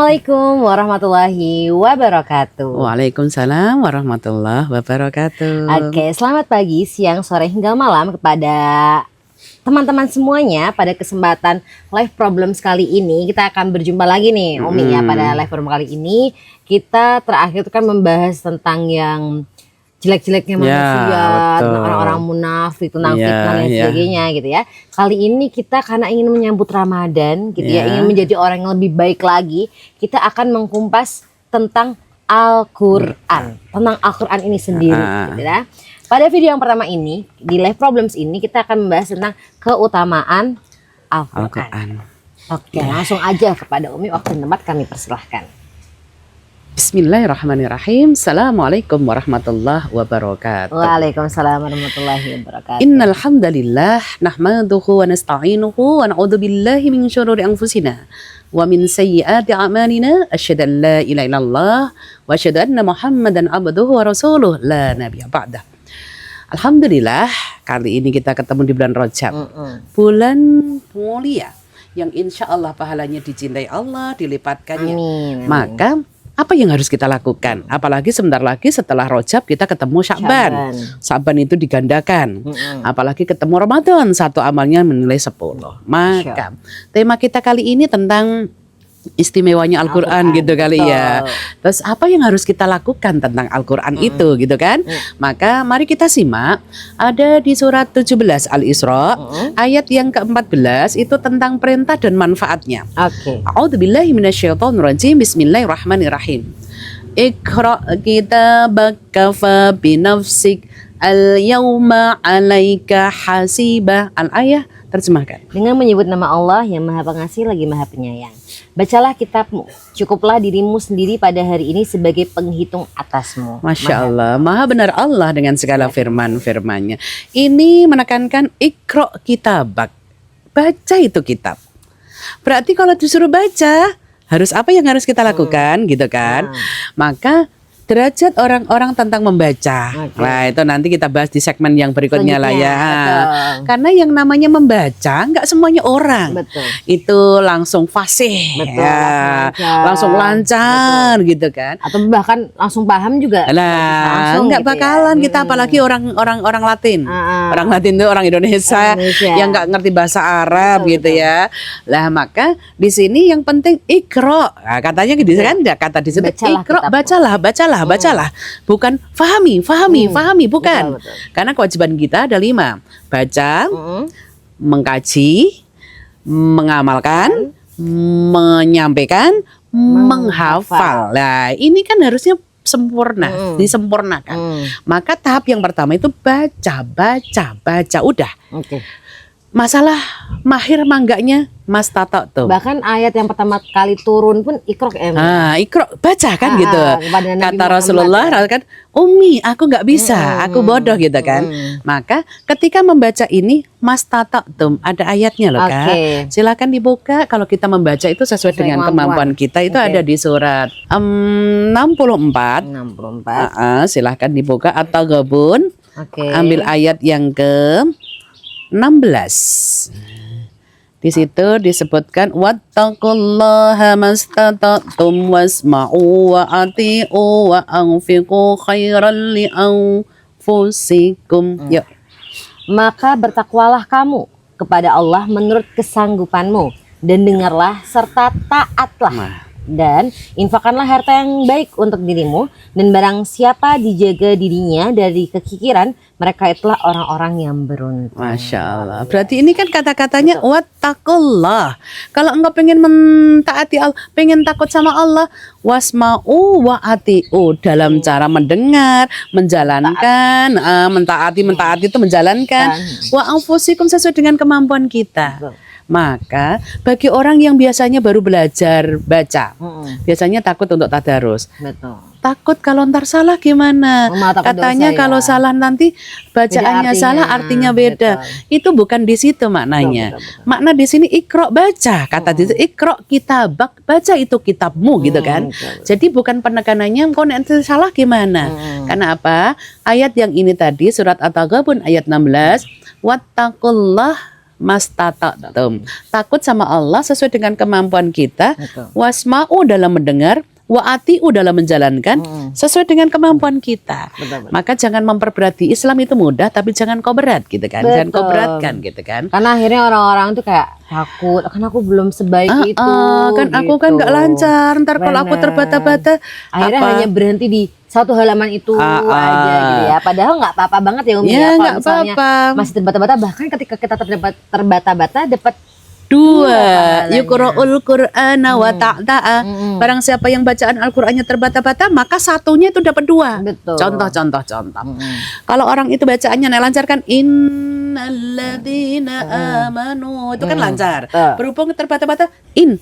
Assalamualaikum warahmatullahi wabarakatuh. Waalaikumsalam warahmatullahi wabarakatuh. Oke, selamat pagi, siang, sore hingga malam kepada teman-teman semuanya. Pada kesempatan live problems kali ini kita akan berjumpa lagi nih Umi ya. Pada live problem kali ini kita terakhir itu kan membahas tentang yang jelek-jeleknya manusia, tentang orang-orang munafik, tentang fitnah dan sebagainya gitu ya. Kali ini kita karena ingin menyambut Ramadan gitu ya, ingin menjadi orang yang lebih baik lagi, kita akan mengkumpas tentang Al-Quran, tentang Al-Quran ini sendiri gitu ya. Pada video yang pertama ini, di live problems ini kita akan membahas tentang keutamaan Al-Quran. Oke, langsung aja kepada Umi, waktu dan tempat kami persilahkan. Bismillahirrahmanirrahim. Assalamualaikum warahmatullahi wabarakatuh. Waalaikumsalam warahmatullahi wabarakatuh. Innal hamdalillah nahmaduhu wa nasta'inuhu wa na'udzu billahi min syururi anfusina wa min sayyiati a'malina. Asyhadu an la ilaha illallah wa asyhadu anna Muhammadan abduhu wa rasuluh la nabiyya ba'dah. Alhamdulillah, kali ini kita ketemu di bulan Rajab. Bulan mulia yang insya Allah pahalanya dicintai Allah, dilipatkannya. Amin. Maka apa yang harus kita lakukan? Apalagi sebentar lagi setelah Rajab kita ketemu Sya'ban. Sya'ban itu digandakan. Apalagi ketemu Ramadan, satu amalnya menilai 10. Maka tema kita kali ini tentang istimewanya Al-Quran gitu kali ya. Terus apa yang harus kita lakukan tentang Al-Quran itu gitu kan? Maka mari kita simak. Ada di surat 17 Al-Isra ayat yang ke-14 itu tentang perintah dan manfaatnya. A'udzubillahi minasyaitonirrajim. Bismillahirrahmanirrahim. Iqra kitabaka fa binafsik al-yawma 'alaika hasiba. Al-ayah terjemahkan. Dengan menyebut nama Allah yang Maha Pengasih lagi Maha Penyayang. Bacalah kitabmu, cukuplah dirimu sendiri pada hari ini sebagai penghitung atasmu. Masya Allah, maha benar Allah dengan segala firman-firmannya. Ini menekankan ikro kitabak, baca itu kitab. Berarti kalau disuruh baca, harus apa yang harus kita lakukan gitu kan? Maka derajat orang-orang tentang membaca. Nah itu nanti kita bahas di segmen yang berikutnya lah ya. Karena yang namanya membaca nggak semuanya orang itu langsung fasih, langsung lancar gitu kan. Atau bahkan langsung paham juga. Nah nggak bakalan kita, apalagi orang Latin. Orang Latin itu orang Indonesia yang nggak ngerti bahasa Arab gitu ya. Lah maka di sini yang penting ikro. Nah, katanya gitu kan, kata disebut ikro, bacalah, bukan fahami, bukan. Karena kewajiban kita ada 5. Baca, mengkaji, mengamalkan, menyampaikan, menghafal. Nah ini kan harusnya sempurna, disempurnakan. Maka tahap yang pertama itu baca. Udah. Masalah mahir mangganya Mas Tato tuh. Bahkan ayat yang pertama kali turun pun ikro ikro baca kan gitu. Kata Rasulullah kan, Umi aku nggak bisa, aku bodoh gitu kan. Maka ketika membaca ini Mas Tato tuh ada ayatnya loh kan. Silakan dibuka kalau kita membaca itu sesuai dengan kemampuan kita. Itu ada di surat 64. Silahkan dibuka atau gabun. Ambil ayat yang ke 16. Di situ disebutkan wattaqullaha mastata'tum wasma'u wa ati'u wa anfiqu khairan li anfusikum. Maka bertakwalah kamu kepada Allah menurut kesanggupanmu dan dengarlah serta taatlah. Dan infakkanlah harta yang baik untuk dirimu, dan barang siapa dijaga dirinya dari kekikiran, mereka itulah orang-orang yang beruntung. Masya Allah. Berarti ini kan kata-katanya wattaqullah. Kalau engkau pengen mentaati Allah, pengen takut sama Allah, wasma'u wa ati'u, dalam cara mendengar, menjalankan, mentaati itu menjalankan, wa anfusikum sesuai dengan kemampuan kita. Maka bagi orang yang biasanya baru belajar baca, biasanya takut untuk tadarus. Takut kalau ntar salah gimana? Katanya kalau salah nanti bacaannya salah, artinya beda. Itu bukan di situ maknanya. Makna di sini ikro baca. Kata di situ ikro kitabak, baca itu kitabmu gitu kan. Jadi bukan penekanannya kalau nanti salah gimana? Karena apa? Ayat yang ini tadi surat At-Taghabun ayat 16, wattaqullah mastata'tum. Takut sama Allah sesuai dengan kemampuan kita. Betul. Wasma'u dalam mendengar, wa'ati'u dalam menjalankan sesuai dengan kemampuan kita. Betul. Maka jangan memperberati. Islam itu mudah tapi jangan kau berat gitu kan. Jangan kau Betul. beratkan gitu kan. Karena akhirnya orang-orang tuh kayak takut, kan aku belum sebaik itu. Kan aku kan gitu. nggak lancar. Ntar kalau aku Bener. terbata-bata, Akhirnya apa? hanya berhenti di satu halaman itu aja gitu ya. Padahal nggak apa-apa banget ya Umi Ya, ya. Kalau nggak misalnya apa-apa. masih terbata-bata, bahkan ketika kita terbata-bata dapat Dua, pahalanya. yuqra'ul Qur'ana wa ta'ta'a. Barang siapa yang bacaan Al-Qur'annya terbata-bata, maka satunya itu dapat dua. Betul. Contoh. Kalau orang itu bacaannya lancar kan innalladzina amanu, itu kan lancar. Betul. Berhubung terbata-bata in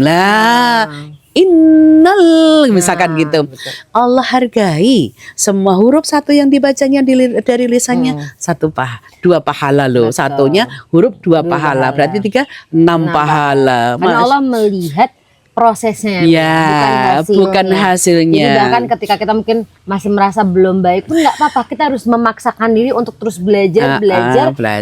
lah. Innal misalkan gitu. Allah hargai semua huruf satu yang dibacanya dari lisannya dua pahala loh. Betul. Satunya huruf dua pahala. Berarti 6 pahala. Karena Allah melihat prosesnya, Ya, bukan hasilnya. Jadi bahkan ketika kita mungkin masih merasa belum baik pun nggak apa-apa, kita harus memaksakan diri untuk terus belajar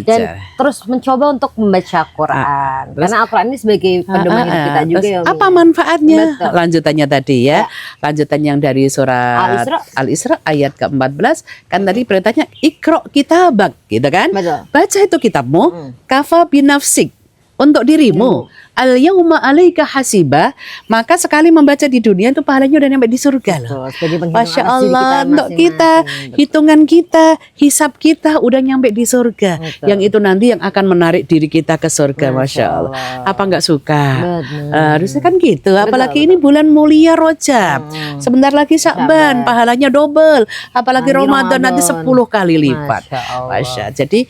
dan terus mencoba untuk membaca Quran. Karena Al-Quran ini sebagai pedoman hidup kita juga ya. Umi. Apa manfaatnya? Betul. Lanjutannya tadi ya. Lanjutan yang dari surat Al-Isra ayat ke-14 kan tadi perintahnya ikra kitabak gitu kan? Betul. Baca itu kitabmu, kafa binafsik untuk dirimu. Al yauma alaika hasiba, maka sekali membaca di dunia itu pahalanya udah nyampe di surga loh. Masya Allah, untuk kita, hitungan kita, hisab kita udah nyampe di surga. Betul. Yang itu nanti yang akan menarik diri kita ke surga. Masya Allah. Apa nggak suka? Harusnya kan gitu. Apalagi ini bulan mulia Rajab. Sebentar lagi Sya'ban, pahalanya double. Apalagi Ramadan nanti 10 kali lipat. Masya Allah. Jadi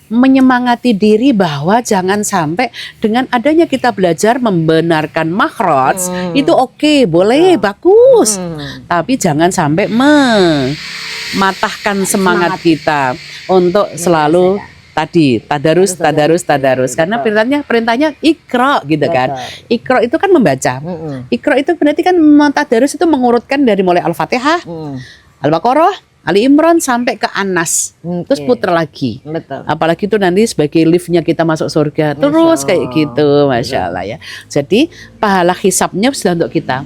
menyemangati diri bahwa jangan sampai dengan adanya kita belajar membenarkan makhraj itu oke, boleh, bagus. Tapi jangan sampai mematahkan semangat kita untuk selalu tadi tadarus. Karena perintahnya ikra gitu kan. Ikra itu kan membaca. Ikra itu berarti kan tadarus itu mengurutkan dari mulai Al-Fatihah, Al-Baqarah, Ali Imran sampai ke Anas, terus putar lagi. Betul. Apalagi itu nanti sebagai liftnya kita masuk surga, terus kayak gitu, Masya Allah ya. Jadi pahala hisabnya sudah untuk kita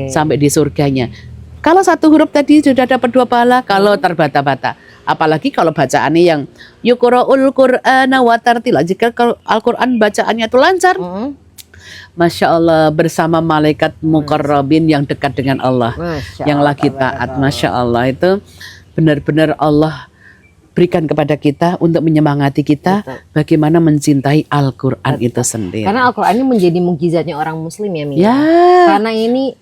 sampai di surganya. Kalau satu huruf tadi sudah dapat 2 pahala, kalau terbata-bata. Apalagi kalau bacaannya yang yuqra'ul Qur'ana wa tartila. Jika Al-Quran bacaannya itu lancar, Masya Allah, bersama malaikat muqarrabin yang dekat dengan Allah, yang lagi taat. Masya Allah, itu benar-benar Allah berikan kepada kita untuk menyemangati kita bagaimana mencintai Al-Quran itu sendiri. Karena Al-Quran ini menjadi mukjizatnya orang muslim ya Mia. Ya. Karena ini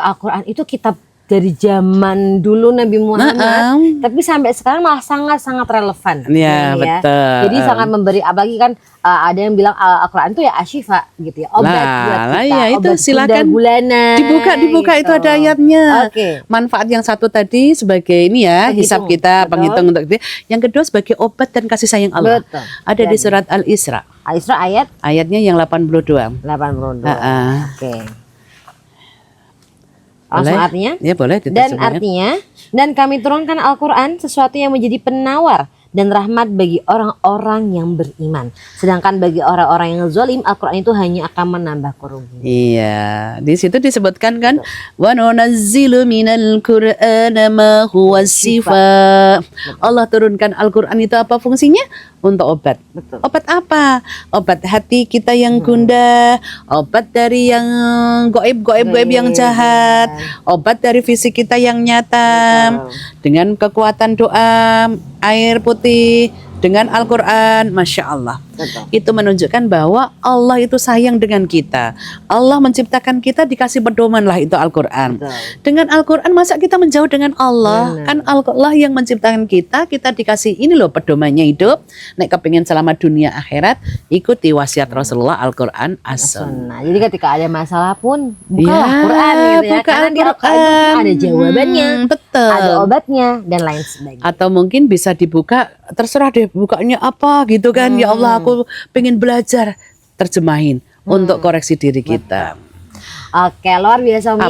Al-Quran itu kitab dari zaman dulu Nabi Muhammad, tapi sampai sekarang malah sangat-sangat relevan. Ya, betul. Jadi sangat memberi, apalagi kan ada yang bilang Al-Quran itu ya asyifa gitu ya, obat buat kita, ya, itu obat silakan gulana. dibuka gitu. itu ada ayatnya. Oke. Manfaat yang satu tadi sebagai ini ya, hisab kita, penghitung untuk itu. Yang kedua sebagai obat dan kasih sayang Allah. Betul. Ada di surat Al-Isra. Al-Isra ayatnya yang 82. 82. Oke. Langsung Boleh? artinya? Ya boleh. Dan artinya, dan kami turunkan Al-Quran sesuatu yang menjadi penawar dan rahmat bagi orang-orang yang beriman. Sedangkan bagi orang-orang yang zalim, Al-Quran itu hanya akan menambah kerugian. Iya, di situ disebutkan kan, wa nunazzilu minal Qur'ana ma huwa shifa. Allah turunkan Al-Quran itu apa fungsinya? Untuk obat. Betul. Obat apa? Obat hati kita yang gundah, obat dari yang goib yang jahat, obat dari fisik kita yang nyata. Dengan kekuatan doa, air putih, dengan Al-Quran, Masya Allah. Betul. Itu menunjukkan bahwa Allah itu sayang dengan kita. Allah menciptakan kita, dikasih pedoman lah itu Al-Quran. Dengan Al-Quran masa kita menjauh dengan Allah? Kan Allah yang menciptakan kita, kita dikasih ini loh pedomannya hidup. Nek kepingin selamat dunia akhirat, ikuti wasiat Rasulullah Al-Quran As-Sunnah. Jadi ketika ada masalah pun bukalah Quran gitu ya. Buka Karena di Al-Quran Al-Quran. ada jawabannya, Betul. ada obatnya dan lain sebagainya. Atau mungkin bisa dibuka, terserah deh bukanya apa gitu kan. Ya Allah, aku pengen belajar, terjemahin untuk koreksi diri kita. Oke, luar biasa Umi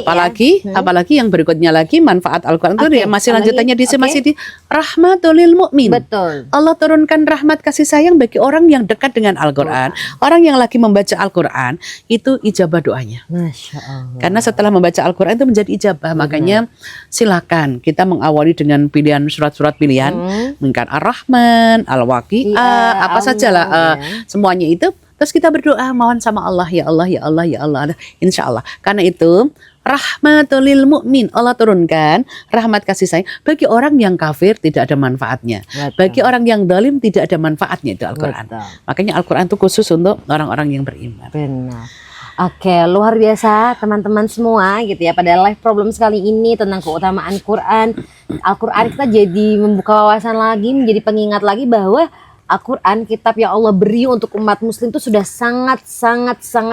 Apalagi yang berikutnya lagi manfaat Al-Quran itu Oke, ya masih apalagi? lanjutannya di Oke. masih di rahmatul lil mukmin. Betul. Allah turunkan rahmat kasih sayang bagi orang yang dekat dengan Al-Quran. Orang yang lagi membaca Al-Quran itu ijabah doanya. Masya Allah. Karena setelah membaca Al-Quran itu menjadi ijabah. Makanya silakan kita mengawali dengan pilihan surat-surat pilihan. Mungkin Ar-Rahman, Al-Waqi'ah, Iya, apa sajalah. ya. Semuanya itu. Terus kita berdoa mohon sama Allah, ya Allah, ya Allah, ya Allah. Insya Allah. Karena itu rahmatul lil mukmin, Allah turunkan rahmat kasih sayang bagi orang yang kafir tidak ada manfaatnya. Betul. Bagi orang yang zalim tidak ada manfaatnya itu Al-Quran. Betul. Makanya Al-Quran itu khusus untuk orang-orang yang beriman. Benar. Oke, luar biasa teman-teman semua gitu ya. Pada live problem sekali ini tentang keutamaan Quran. Al-Quran kita jadi membuka wawasan lagi, menjadi pengingat lagi bahwa Al-Quran kitab yang Allah beri untuk umat muslim itu sudah sangat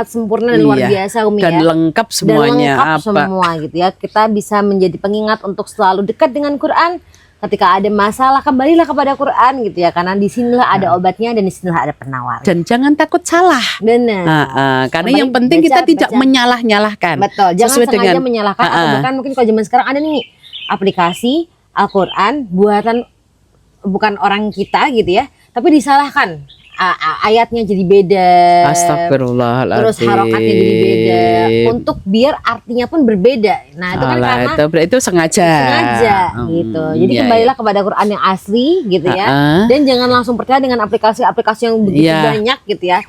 sempurna dan luar Iya. biasa Umi Dan ya. lengkap Dan semuanya. lengkap apa semua gitu ya. Kita bisa menjadi pengingat untuk selalu dekat dengan Quran. Ketika ada masalah kembalilah kepada Quran gitu ya. Karena disinilah ada obatnya dan disinilah ada penawar. Dan jangan takut salah. Benar. Karena Kembali yang penting kita tidak baca. menyalah-nyalahkan. Betul, jangan Sesuai sengaja dengan menyalahkan atau bahkan mungkin kalau zaman sekarang ada nih aplikasi Al-Quran buatan bukan orang kita gitu ya, tapi disalahkan. Ayatnya jadi beda. Astagfirullahaladzim. Terus harokatnya jadi beda untuk biar artinya pun berbeda. Nah, itu kan Alah, karena itu sengaja. gitu. Jadi iya, kembalilah kepada Quran yang asli gitu ya. Dan jangan langsung percaya dengan aplikasi-aplikasi yang begitu Iya. banyak gitu ya.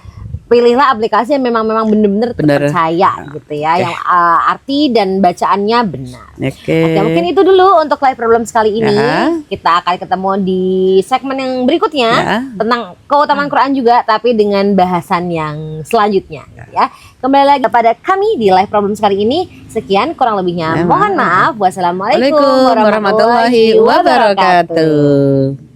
Pilihlah aplikasi yang memang benar-benar Bener. terpercaya gitu ya, yang arti dan bacaannya benar. Oke. Oke, mungkin itu dulu untuk live problem sekali ini. Ya. Kita akan ketemu di segmen yang berikutnya Ya. tentang keutamaan Quran juga, tapi dengan bahasan yang selanjutnya. Ya, kembali lagi kepada kami di live problem sekali ini. Sekian kurang lebihnya. Ya, Mohon maaf. Wassalamualaikum Waalaikumsalam warahmatullahi wabarakatuh.